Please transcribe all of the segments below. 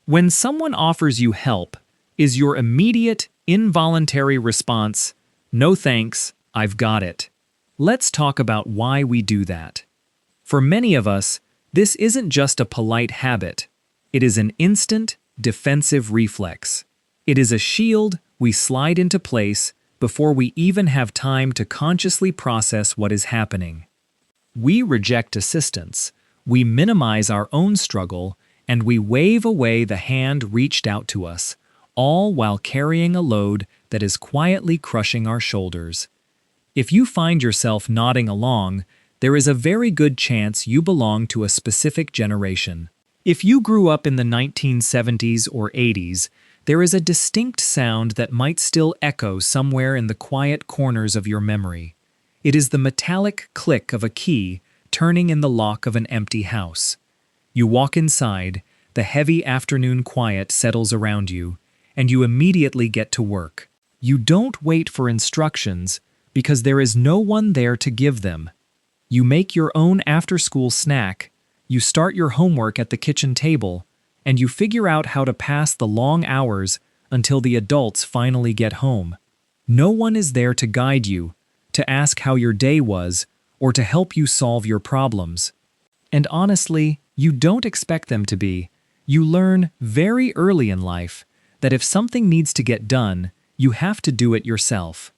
When someone offers you help, is your immediate, involuntary response, "No thanks, I've got it"? Let's talk about why we do that. For many of us, this isn't just a polite habit. It is an instant, defensive reflex. It is a shield we slide into place before we even have time to consciously process what is happening. We reject assistance, we minimize our own struggle, and we wave away the hand reached out to us, all while carrying a load that is quietly crushing our shoulders. If you find yourself nodding along, there is a very good chance you belong to a specific generation. If you grew up in the 1970s or 80s, there is a distinct sound that might still echo somewhere in the quiet corners of your memory. It is the metallic click of a key turning in the lock of an empty house. You walk inside, the heavy afternoon quiet settles around you, and you immediately get to work. You don't wait for instructions because there is no one there to give them. You make your own after-school snack, you start your homework at the kitchen table, and you figure out how to pass the long hours until the adults finally get home. No one is there to guide you, to ask how your day was, or to help you solve your problems. And honestly, you don't expect them to be. You learn very early in life that if something needs to get done, you have to do it yourself.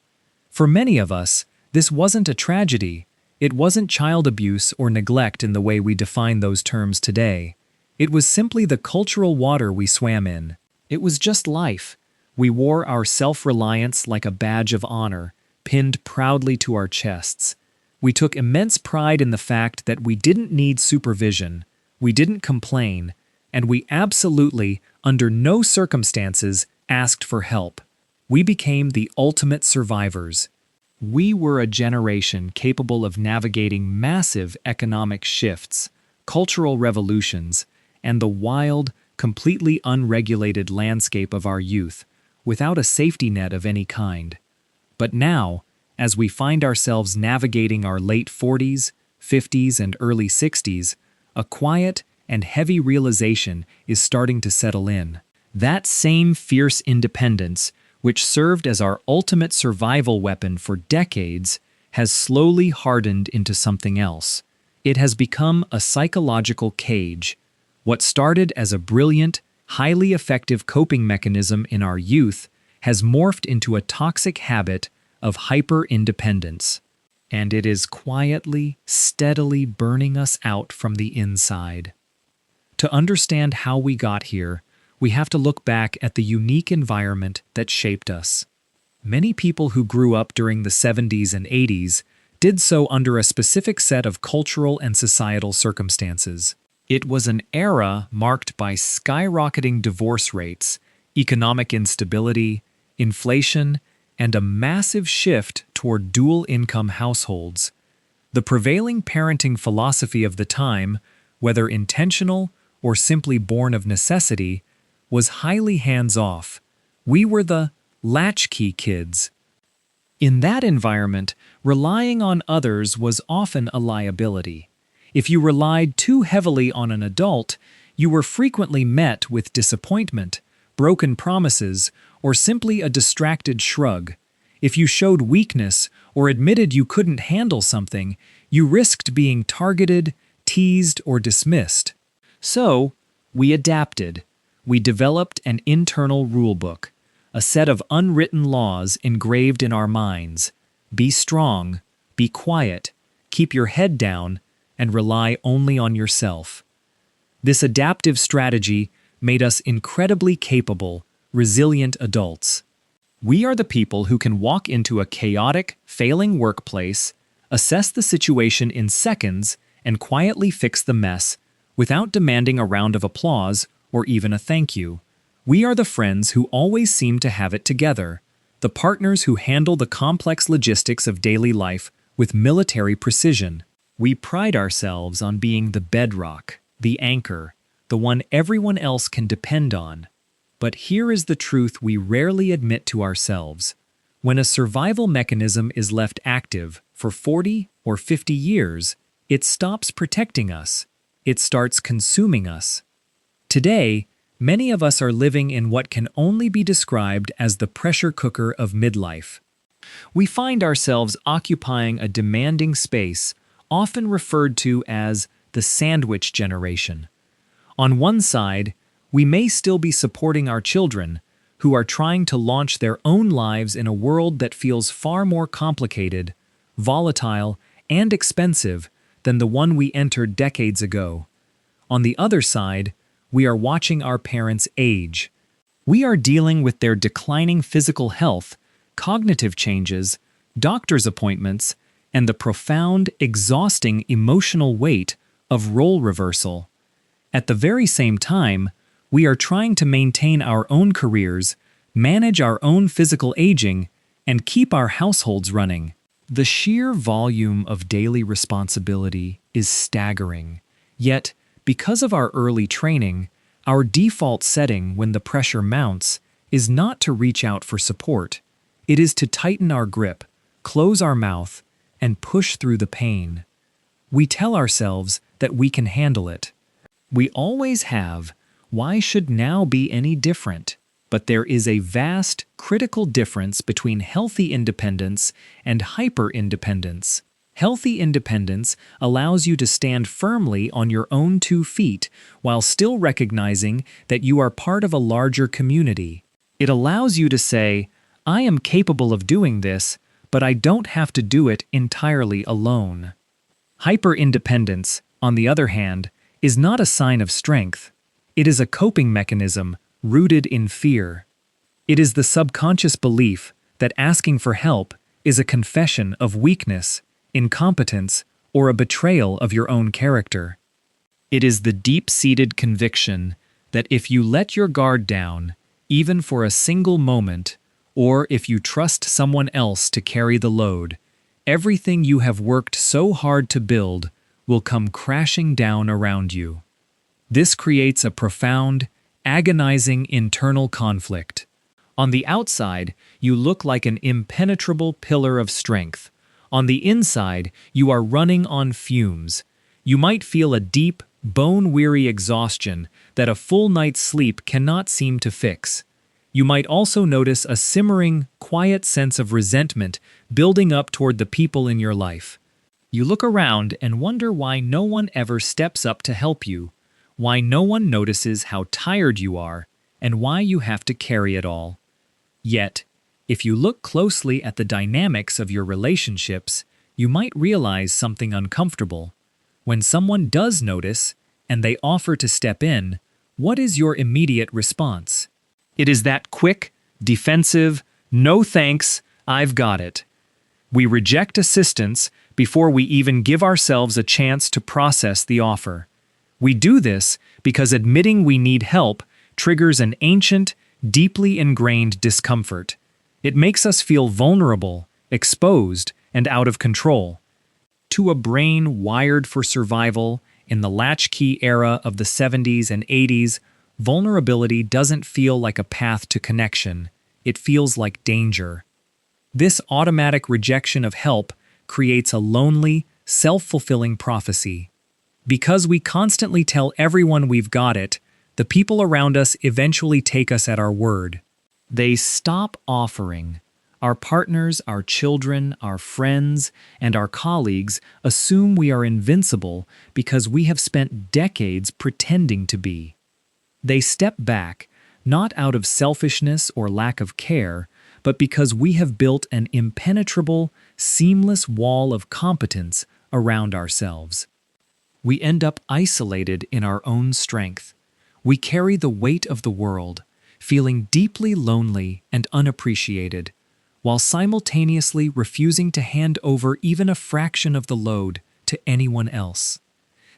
For many of us, this wasn't a tragedy. It wasn't child abuse or neglect in the way we define those terms today. It was simply the cultural water we swam in. It was just life. We wore our self-reliance like a badge of honor, pinned proudly to our chests. We took immense pride in the fact that we didn't need supervision, we didn't complain, and we absolutely, under no circumstances, asked for help. We became the ultimate survivors. We were a generation capable of navigating massive economic shifts, cultural revolutions, and the wild, completely unregulated landscape of our youth, without a safety net of any kind. But now, as we find ourselves navigating our late 40s, 50s, and early 60s, a quiet and heavy realization is starting to settle in. That same fierce independence, which served as our ultimate survival weapon for decades, has slowly hardened into something else. It has become a psychological cage. What started as a brilliant, highly effective coping mechanism in our youth has morphed into a toxic habit of hyper-independence. And it is quietly, steadily burning us out from the inside. To understand how we got here, we have to look back at the unique environment that shaped us. Many people who grew up during the 70s and 80s did so under a specific set of cultural and societal circumstances. It was an era marked by skyrocketing divorce rates, economic instability, inflation, and a massive shift toward dual-income households. The prevailing parenting philosophy of the time, whether intentional or simply born of necessity, was highly hands-off. We were the latchkey kids. In that environment, relying on others was often a liability. If you relied too heavily on an adult, you were frequently met with disappointment, broken promises, or simply a distracted shrug. If you showed weakness or admitted you couldn't handle something, you risked being targeted, teased, or dismissed. So, we adapted. We developed an internal rulebook, a set of unwritten laws engraved in our minds. Be strong, be quiet, keep your head down, and rely only on yourself. This adaptive strategy made us incredibly capable, resilient adults. We are the people who can walk into a chaotic, failing workplace, assess the situation in seconds, and quietly fix the mess without demanding a round of applause or even a thank you. We are the friends who always seem to have it together, the partners who handle the complex logistics of daily life with military precision. We pride ourselves on being the bedrock, the anchor, the one everyone else can depend on. But here is the truth we rarely admit to ourselves. When a survival mechanism is left active for 40 or 50 years, it stops protecting us. It starts consuming us. Today, Many of us are living in what can only be described as the pressure cooker of midlife. We find ourselves occupying a demanding space, often referred to as the sandwich generation. On one side, we may still be supporting our children, who are trying to launch their own lives in a world that feels far more complicated, volatile, and expensive than the one we entered decades ago. On the other side, we are watching our parents age. We are dealing with their declining physical health, cognitive changes, doctor's appointments, and the profound, exhausting emotional weight of role reversal. At the very same time, we are trying to maintain our own careers, manage our own physical aging, and keep our households running. The sheer volume of daily responsibility is staggering. Yet, because of our early training, our default setting when the pressure mounts is not to reach out for support. It is to tighten our grip, close our mouth, and push through the pain. We tell ourselves that we can handle it. We always have. Why should now be any different? But there is a vast, critical difference between healthy independence and hyper-independence. Healthy independence allows you to stand firmly on your own 2 feet while still recognizing that you are part of a larger community. It allows you to say, I am capable of doing this, but I don't have to do it entirely alone. Hyper-independence, on the other hand, is not a sign of strength. It is a coping mechanism rooted in fear. It is the subconscious belief that asking for help is a confession of weakness, incompetence, or a betrayal of your own character. It is the deep-seated conviction that if you let your guard down, even for a single moment, or if you trust someone else to carry the load, everything you have worked so hard to build will come crashing down around you. This creates a profound, agonizing internal conflict. On the outside, you look like an impenetrable pillar of strength. On the inside, you are running on fumes. You might feel a deep, bone-weary exhaustion that a full night's sleep cannot seem to fix. You might also notice a simmering, quiet sense of resentment building up toward the people in your life. You look around and wonder why no one ever steps up to help you, why no one notices how tired you are, and why you have to carry it all. Yet, if you look closely at the dynamics of your relationships, you might realize something uncomfortable. When someone does notice, and they offer to step in, what is your immediate response? It is that quick, defensive, no thanks, I've got it. We reject assistance before we even give ourselves a chance to process the offer. We do this because admitting we need help triggers an ancient, deeply ingrained discomfort. It makes us feel vulnerable, exposed, and out of control. To a brain wired for survival in the Latchkey era of the 70s and 80s, vulnerability doesn't feel like a path to connection. It feels like danger. This automatic rejection of help creates a lonely, self-fulfilling prophecy. Because we constantly tell everyone we've got it, the people around us eventually take us at our word. They stop offering. Our partners, our children, our friends, and our colleagues assume we are invincible because we have spent decades pretending to be. They step back, not out of selfishness or lack of care, but because we have built an impenetrable, seamless wall of competence around ourselves. We end up isolated in our own strength. We carry the weight of the world, feeling deeply lonely and unappreciated, while simultaneously refusing to hand over even a fraction of the load to anyone else.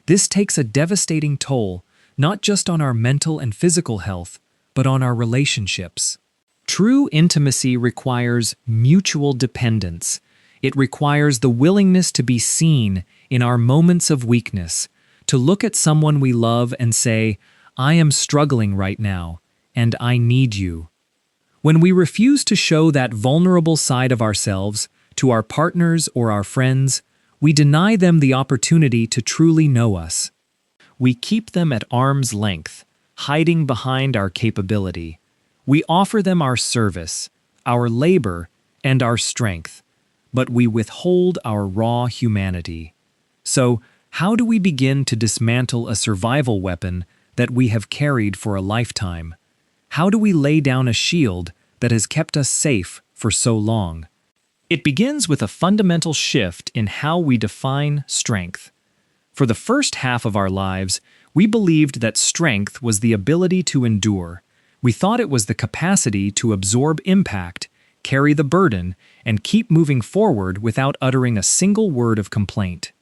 This takes a devastating toll, not just on our mental and physical health, but on our relationships. True intimacy requires mutual dependence. It requires the willingness to be seen in our moments of weakness, to look at someone we love and say, I am struggling right now, and I need you. When we refuse to show that vulnerable side of ourselves to our partners or our friends, we deny them the opportunity to truly know us. We keep them at arm's length, hiding behind our capability. We offer them our service, our labor, and our strength, but we withhold our raw humanity. So, how do we begin to dismantle a survival weapon that we have carried for a lifetime? How do we lay down a shield that has kept us safe for so long? It begins with a fundamental shift in how we define strength. For the first half of our lives, we believed that strength was the ability to endure. We thought it was the capacity to absorb impact, carry the burden, and keep moving forward without uttering a single word of complaint.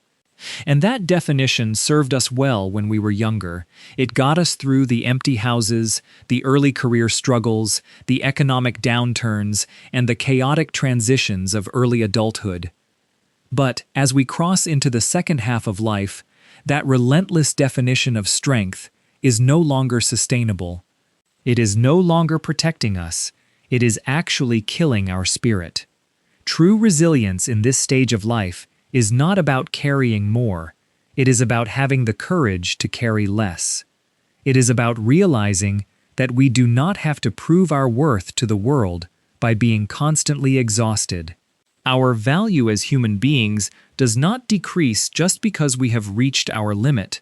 And that definition served us well when we were younger. It got us through the empty houses, the early career struggles, the economic downturns, and the chaotic transitions of early adulthood. But as we cross into the second half of life, that relentless definition of strength is no longer sustainable. It is no longer protecting us. It is actually killing our spirit. True resilience in this stage of life is not about carrying more. It is about having the courage to carry less. It is about realizing that we do not have to prove our worth to the world by being constantly exhausted. Our value as human beings does not decrease just because we have reached our limit.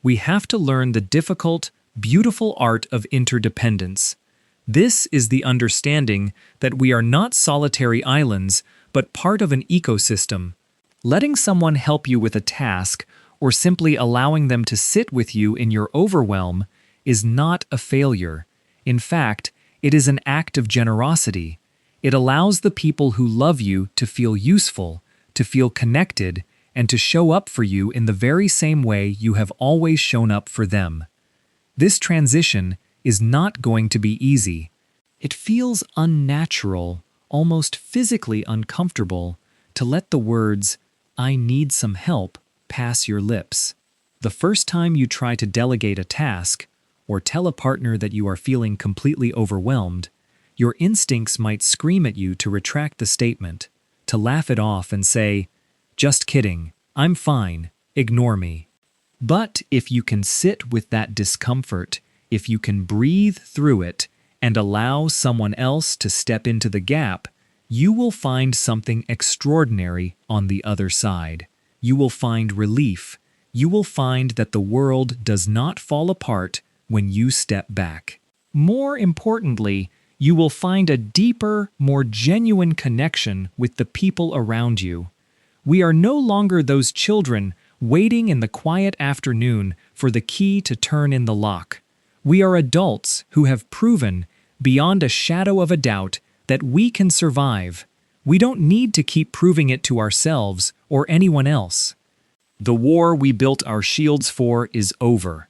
We have to learn the difficult, beautiful art of interdependence. This is the understanding that we are not solitary islands, but part of an ecosystem. Letting someone help you with a task, or simply allowing them to sit with you in your overwhelm, is not a failure. In fact, it is an act of generosity. It allows the people who love you to feel useful, to feel connected, and to show up for you in the very same way you have always shown up for them. This transition is not going to be easy. It feels unnatural, almost physically uncomfortable, to let the words, "I need some help," pass your lips. The first time you try to delegate a task, or tell a partner that you are feeling completely overwhelmed, your instincts might scream at you to retract the statement, to laugh it off and say, "Just kidding, I'm fine, ignore me." But if you can sit with that discomfort, if you can breathe through it and allow someone else to step into the gap, you will find something extraordinary on the other side. You will find relief. You will find that the world does not fall apart when you step back. More importantly, you will find a deeper, more genuine connection with the people around you. We are no longer those children waiting in the quiet afternoon for the key to turn in the lock. We are adults who have proven, beyond a shadow of a doubt, that we can survive. We don't need to keep proving it to ourselves or anyone else. The war we built our shields for is over.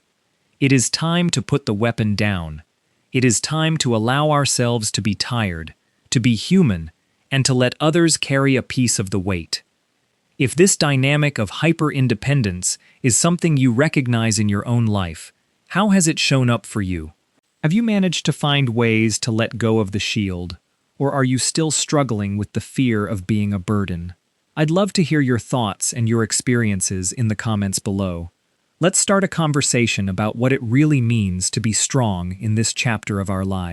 It is time to put the weapon down. It is time to allow ourselves to be tired, to be human, and to let others carry a piece of the weight. If this dynamic of hyper-independence is something you recognize in your own life, how has it shown up for you? Have you managed to find ways to let go of the shield? Or are you still struggling with the fear of being a burden? I'd love to hear your thoughts and your experiences in the comments below. Let's start a conversation about what it really means to be strong in this chapter of our lives.